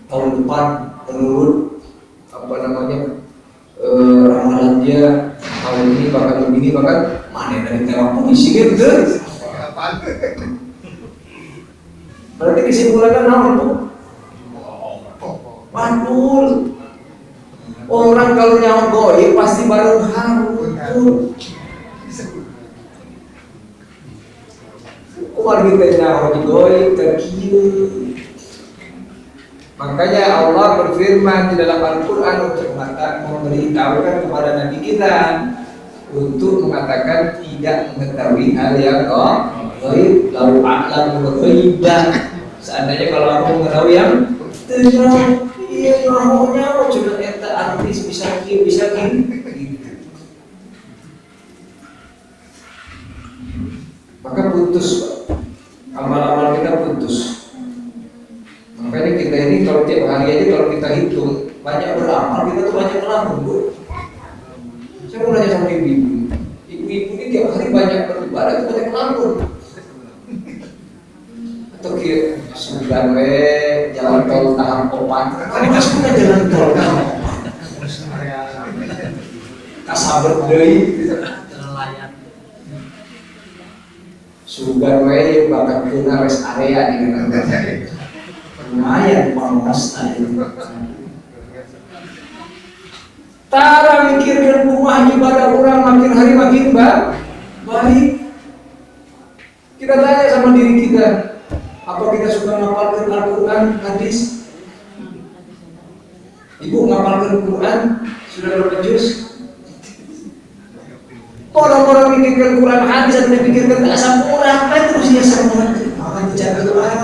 tahun depan menurut ramalan dia tahun ini bakal begini, bahkan mana dari tewak polisi gitu. Berarti kesimpulannya apa tuh? Mantul. Orang kalau nyawa goib pasti baru haru. Kok kita nyawa di goib terkieu. Makanya Allah berfirman di dalam Al-Quran untuk memberitahukan kepada Nabi kita untuk mengatakan tidak mengetahui hal yang goib. Lau a'lamul ghaibah. Seandainya kalau aku mengetahui yang tidak, iya maunya cuma eta artis bisa gini. Maka putus, amal-amal kita putus. Makanya kita ini kalau tiap hari aja kalau kita hitung banyak beramal, kita tuh banyak ngelamun, Bu. Saya mau nanya sama ibu-ibu. Ibu-ibu ini tiap hari banyak beribadah, itu banyak ngelamun. Atau sudah jalan tol tahap 4. Kan itu sebenarnya jalan tol tahap 4. kasaber deui nelayan. sugan we bakal kena rest area di kana. Lumayan pangosna itu. Tara mikirkan rumah ibadah orang makin hari makin baik. Kita tanya sama diri kita, apa kita suka ngapalkan Al-Quran, hadis? Ibu ngapalkan Quran, sudah berapa juz? Orang-orang mikirkan Quran, hadis, atau mikirkan asam urat, apa terus dia sama? Akan dijaga Quran.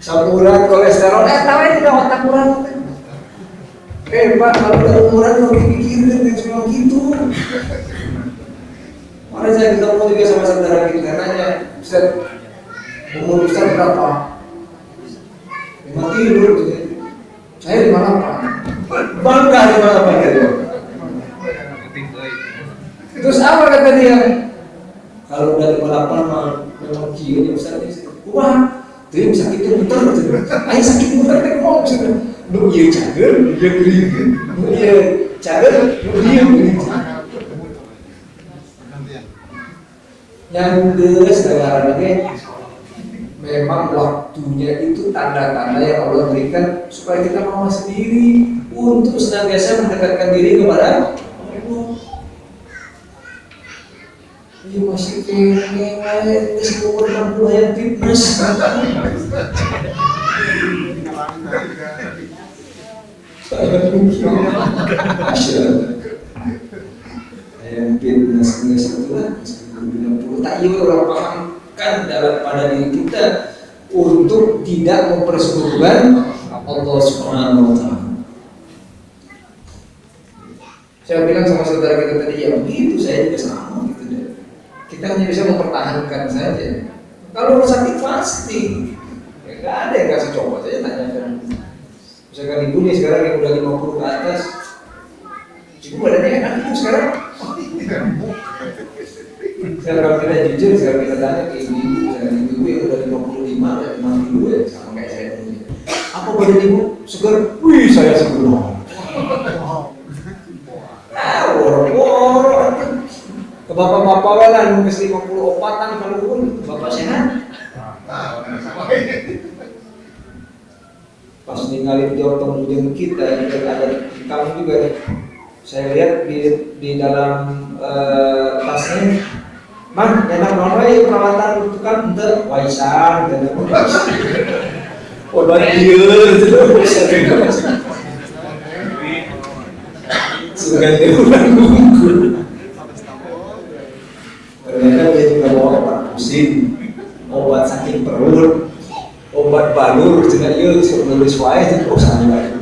Samurat, kolesterol, tahu ini tidak otak Quran. Pak, kalau udah umuran kalau dipikirin kan cuma gitu. Makanya saya ketemu juga sama saudara kita nanya, Ustaz, umur Ustaz berapa? 5 tidur gitu. Saya 58. Bangga 58 gitu. Terus apa kata dia? Kalau udah 58 mah memang kieu ya Ustaz. Wah, tuh sakitnya muter gitu. Ayo sakit muter teh mau sudah. Nu ieu cager, ieu geuring. Nu ieu cager, nu ieu geuring. Yang geus negara ge memang waktunya itu tanda-tanda yang Allah berikan supaya kita mau sendiri untuk senantiasa mendekatkan diri kepada Allah. Ini masih kene seumur 60 yang fitness. Yang fitness itu lah. Tak iya orang pahamkan dalam pada diri kita untuk tidak mempersekutukan Allah Subhanahu wa Ta'ala. Saya bilang sama saudara kita tadi, ya begitu, saya juga sama gitu deh. Kita hanya bisa mempertahankan saja. Kalau sakit pasti, ya nggak ada yang kasih coba saja tanyakan. Misalkan ibu nih sekarang yang udah 50 ke atas, ibu badannya enak itu sekarang. Sekarang kita jujur, sekarang kita tanya ke ibu, misalkan ibu yang udah 55, udah 52 ya, sama kayak saya dulu. Apa badan ibu segar? Wih, saya segar. Woro-woro. Ke bapak-bapak lah, nunggu 54-an kalau pun bapak sehat. Pas ninggalin jotong ujung kita, ada di kamu juga nih. Saya lihat di dalam tasnya, Bang, enak banget perawatan itu kan untuk waisan dan obat dia sudah diulang gugur. Ternyata dia juga bawa obat pusing, obat sakit perut, obat balur, tidak iya suruh nulis wae itu sangat.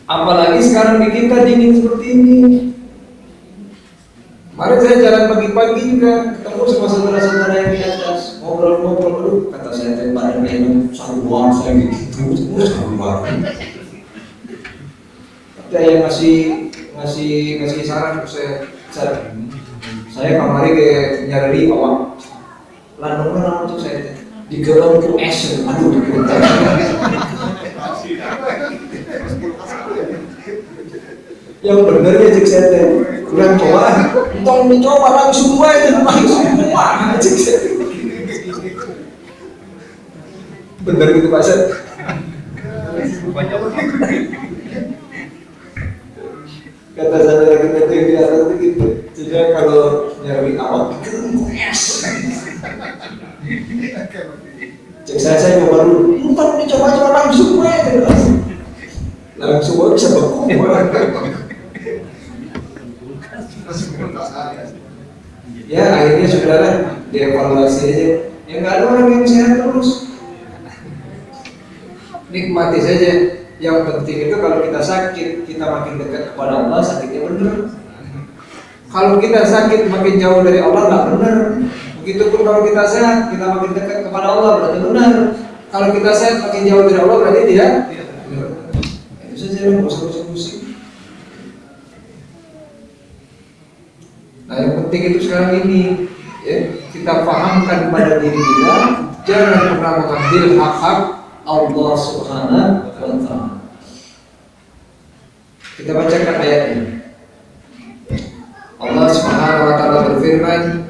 Apalagi sekarang di kita dingin seperti ini. Kemarin saya jalan pagi-pagi juga ketemu sama saudara-saudara yang di atas, ngobrol-ngobrol dulu. Kata saya tadi badan minum saruan saya gitu, saruan. Ada yang ngasih saran ke saya kemarin ke nyari awak lanungan untuk saya di gelap ke es, aduh di gelap. Yang bener ya cek saya teh, kurang coba, tong dicoba langsung semua itu semua cek saya. Bener gitu Pak Set. Kata saudara kita tuh yang di atas itu gitu. Jadi kalau nyari awak itu es. Cek saya coba dulu, tong dicoba langsung semua itu. Langsung semua bisa beku. Ya akhirnya sudahlah dievaluasi aja. Ya nggak ada orang yang sehat terus. Nikmati saja. Yang penting itu kalau kita sakit, kita makin dekat kepada Allah, sakitnya benar. Kalau kita sakit makin jauh dari Allah, nggak benar. Begitupun kalau kita sehat, kita makin dekat kepada Allah, berarti benar. Kalau kita sehat makin jauh dari Allah, berarti tidak. Itu saja, nggak usah pusing. Nah yang penting itu sekarang ini, ya, kita pahamkan pada diri kita, jangan pernah mengambil hak-hak Allah Subhanahu wa Ta'ala. Kita bacakan ayatnya. Allah Subhanahu wa taala berfirman,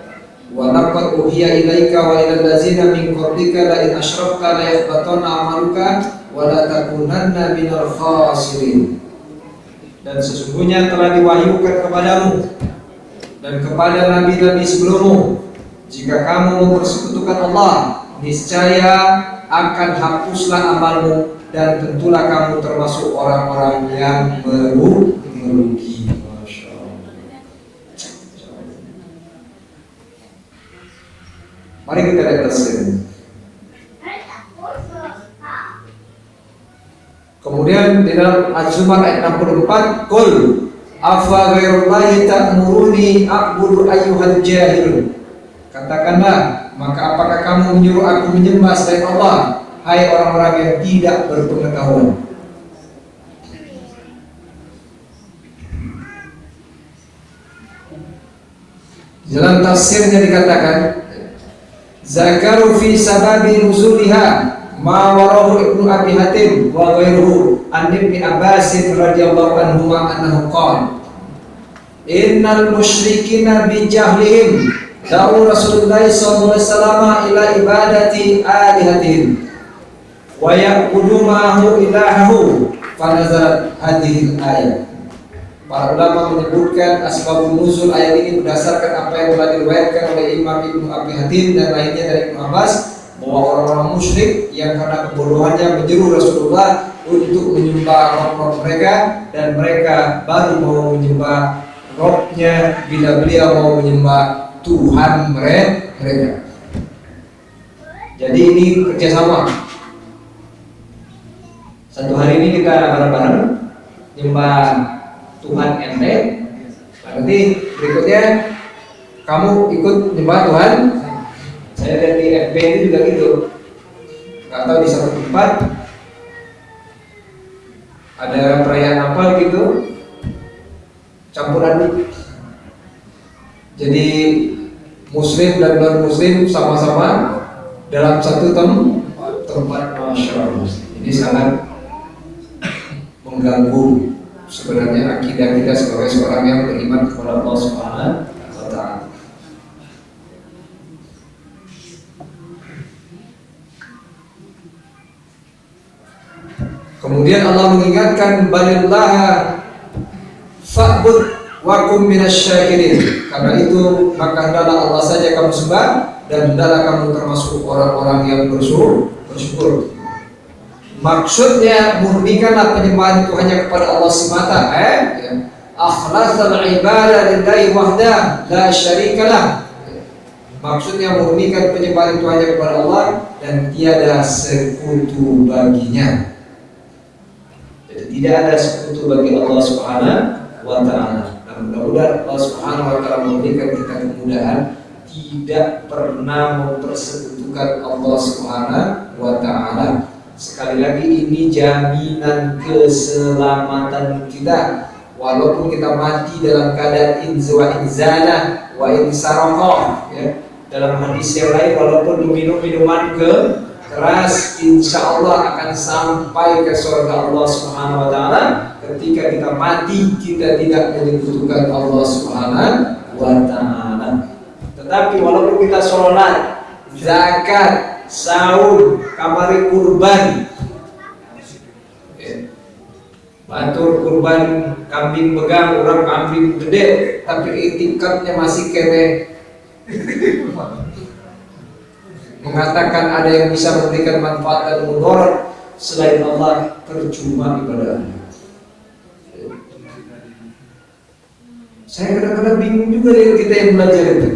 "Wa laqad uhiya ilaika wa ilal ladzina min qablika la in asyrakta la yahbatanna 'amaluka wa la takunanna minal khasirin." Dan sesungguhnya telah diwahyukan kepadamu dan kepada nabi-nabi sebelummu, jika kamu mempersekutukan Allah, niscaya akan hapuslah amalmu dan tentulah kamu termasuk orang-orang yang merugi. Masya Allah. Mari kita lihat tafsir. Kemudian di dalam Az-Zumar ayat 64, "Qul afa ghairullahi ta'muruni a'budu ayyuhal jahilun." Katakanlah, maka apakah kamu menyuruh aku menyembah selain Allah, hai orang-orang yang tidak berpengetahuan? Dalam tafsirnya dikatakan, zakaru fi sababi nuzuliha ma warahu Ibnu Abi Hatim wa ghairuhu an Ibni Abbas radhiyallahu anhu annahu qala, innal musyrikina bi jahlihim da'u Rasulullah sallallahu alaihi wasallam ila ibadati alihatihim wa ya'budu ma'ahu ilahahu fa nazalat hadhihi ayat. Para ulama menyebutkan asbabun nuzul ayat ini berdasarkan apa yang telah diriwayatkan oleh Imam Ibnu Abi Hatim dan lainnya dari Ibnu Abbas, bahwa orang-orang musyrik yang karena kebodohannya menyeru Rasulullah untuk menyembah roh-roh mereka, dan mereka baru mau menyembah rohnya bila beliau mau menyembah Tuhan mereka. Jadi ini kerjasama. Satu hari ini kita bareng-bareng nyembah Tuhan ente, nanti berikutnya kamu ikut nyembah Tuhan. Saya lihat di FB ini juga gitu. Gak tahu di satu tempat ada perayaan apa gitu, campuran. Jadi Muslim dan non Muslim sama-sama dalam satu tempat. Masya Allah. Ini sangat mengganggu sebenarnya akidah kita sebagai seorang yang beriman kepada Allah Subhanahu wa taala. Kemudian Allah mengingatkan, balillaha fa'bud wa kum minasyakirin. Karena itu maka hendaklah Allah saja kamu sembah dan hendaklah kamu termasuk orang-orang yang bersyukur. Maksudnya murnikanlah penyembahan itu hanya kepada Allah semata, akhlasul ibadah lillahi wahda la syarikalah. Maksudnya murnikan penyembahan itu hanya kepada Allah dan tiada sekutu baginya. Jadi tidak ada sekutu bagi Allah Subhanahu wa taala. Dan mudah-mudahan Allah Subhanahu wa taala memberikan kita kemudahan tidak pernah mempersekutukan Allah Subhanahu wa taala. Sekali lagi ini jaminan keselamatan kita. Walaupun kita mati dalam keadaan inzana wa insaraqah, ya. Dalam hadis yang lain, walaupun meminum minuman keras, insya Allah akan sampai ke surga Allah Subhanahu wa taala. Ketika kita mati, kita tidak menyekutukan Allah Subhanahu wa taala. Tetapi walaupun kita sholat, zakat, sahur, kamari kurban, batur kurban kambing begang, orang kambing gede, tapi itikadnya masih kene mengatakan ada yang bisa memberikan manfaat dan mudarat selain Allah, percuma ibadahnya. Saya kadang-kadang bingung juga dengan kita yang belajar itu.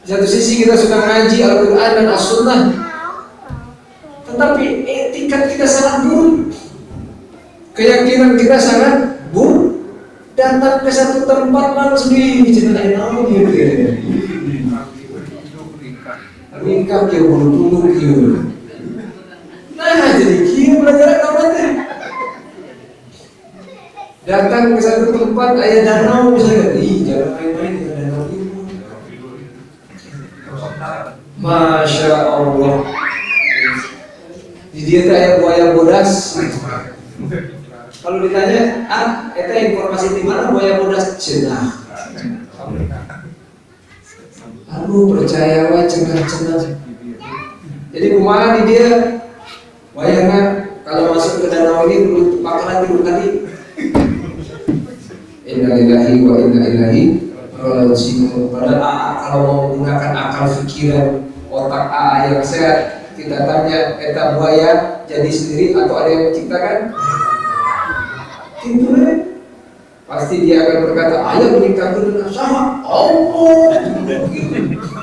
Di satu sisi kita sudah ngaji Al-Quran dan As-Sunnah, tetapi etikat kita sangat buruk, keyakinan kita sangat buruk. Datang ke satu tempat langsung diceritain apa gitu. Nikah dia bulu kieu. Nah jadi kieu belajar apa? Datang ke satu tempat ayah danau misalnya, jangan main-main ke danau itu. Masya Allah. Di dia tuh ayah buaya bodas. Kalau ditanya, eta informasi di mana buaya bodas cenah. Aduh percaya wae cenah. Jadi kumaha di dia wayangna kalau masuk ke danau ini perlu pakalan dulu tadi. Inna lillahi wa inna ilaihi raji'un. Padahal kalau mau menggunakan akal pikiran otak yang sehat, kita tanya eta buaya jadi sendiri atau ada yang menciptakan? Itu pasti dia akan berkata, ayah menikahkan dengan sama Allah.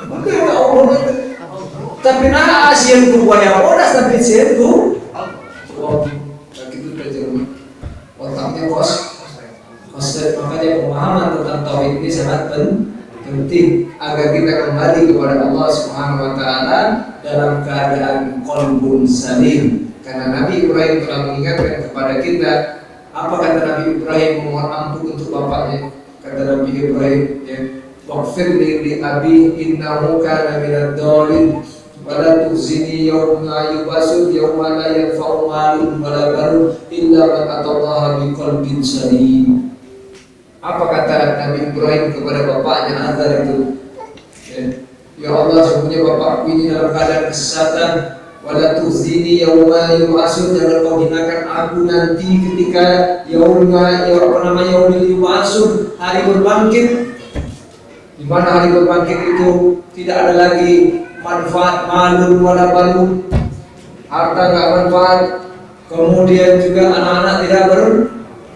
Maka Allah. Tapi nah asian ku buaya bodas tapi asian ku begitu terjemah otaknya kos. Makanya pemahaman tentang tauhid ini sangat penting agar kita kembali kepada Allah Subhanahu wa taala dalam keadaan qalbun salim. Karena Nabi Ibrahim telah mengingatkan kepada kita, apa kata Nabi Ibrahim memohon ampun untuk bapaknya. Kata Nabi Ibrahim, ya, waghfir li abi innahu kana minad dhalin wala tuzini yawma yubasud yawma la yanfa'u malun wala banun illa man atallaha biqalbin salim. Apa kata Nabi Ibrahim kepada bapaknya Azar itu? Ya Allah, sesungguhnya bapakku ini dalam keadaan kesesatan. Wala tuzini yauma yub'atsun, jangan kau hinakan aku nanti ketika yaumul yub'atsun, hari berbangkit. Di mana hari berbangkit itu tidak ada lagi manfaat malun wala balun, harta enggak manfaat. Kemudian juga anak-anak tidak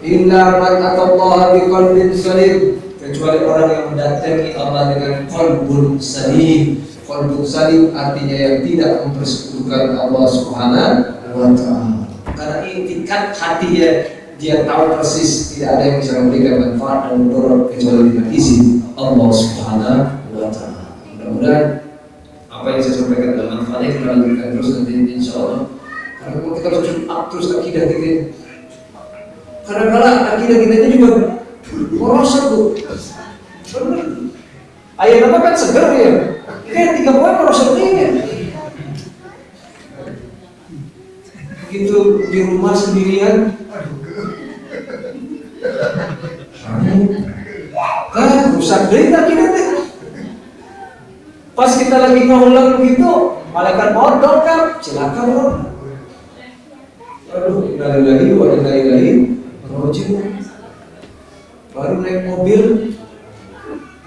illa man atallaha biqalbin salim, kecuali orang yang mendatangi Allah dengan qalbun salim. Qalbun salim artinya yang tidak mempersekutukan Allah Subhanahu wa taala. Karena intikat hatinya dia tahu persis tidak ada yang bisa memberikan manfaat dan mudarat kecuali dengan izin Allah Subhanahu wa taala. Mudah-mudahan apa yang saya sampaikan dalam manfaatnya kita lanjutkan terus nanti insyaallah. Karena kalau kita terus akidah kita, kadang-kadang akidah kita ini juga merosot tuh. Ayat apa kan seger ya? Kayak 3 poin merosot ini. Begitu di rumah sendirian, rusak deh akidah deh. Pas kita lagi ngulang begitu, malaikat maut dongkap, celaka bro. Aduh, innalillahi wa inna ilaihi raji'un. Baru naik mobil,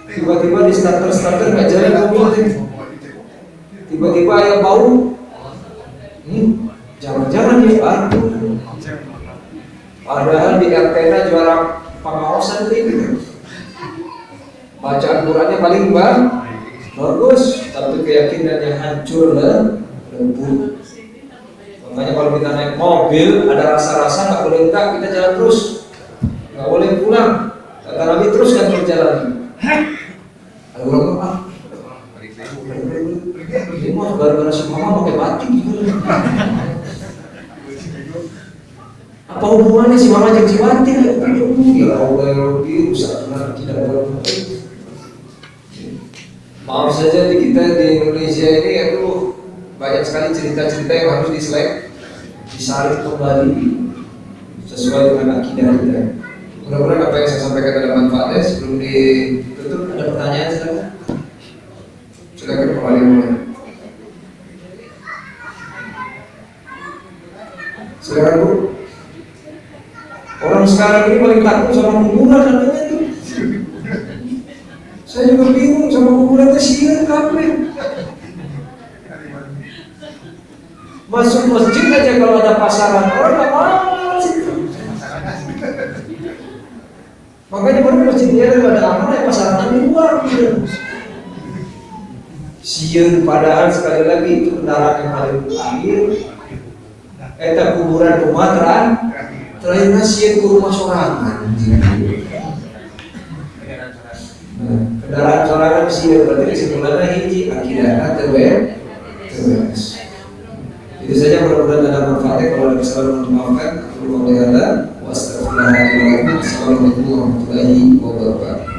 tiba-tiba di starter nggak jalan mobil, tiba-tiba ada bau, jangan-jangan ya aduh. Padahal di antena juara pengawasan itu, bacaan Qurannya paling bagus, tapi keyakinannya hancur dan lembut. Makanya kalau kita naik mobil ada rasa-rasa nggak boleh enggak, kita jalan terus, nggak boleh pulang. Kata Nabi teruskan perjalanan. Ada orang ini mah gara-gara si mama pakai batik gitu. Apa hubungannya si mama jadi si batik? Ya Allah, rusak benar tidak boleh. Maaf saja di kita di Indonesia ini banyak sekali cerita-cerita yang harus disalib kembali sesuai dengan akidah kita. Mudah-mudahan apa yang saya sampaikan ada manfaatnya. Sebelum ditutup ada pertanyaan silakan. Silakan kembali mulai. Silakan Bu. Orang sekarang ini paling takut sama kuburan katanya tuh. Saya juga bingung sama kuburan itu sihir kafe. Masuk masjid aja kalau ada pasaran orang nggak mau situ. Makanya baru masjidnya ada aman ya pasaran di luar gitu. Sieun padahal sekali lagi itu kendaraan yang paling akhir. Eta kuburan Sumatera terakhir sieun ke rumah sorangan. Kendaraan sorangan sieun berarti kesimpulannya hiji akidah terus. Itu saja, mudah-mudahan ada manfaatnya. Kalau ada kesalahan maafkan. Aku berkata, wassalamualaikum warahmatullahi wabarakatuh.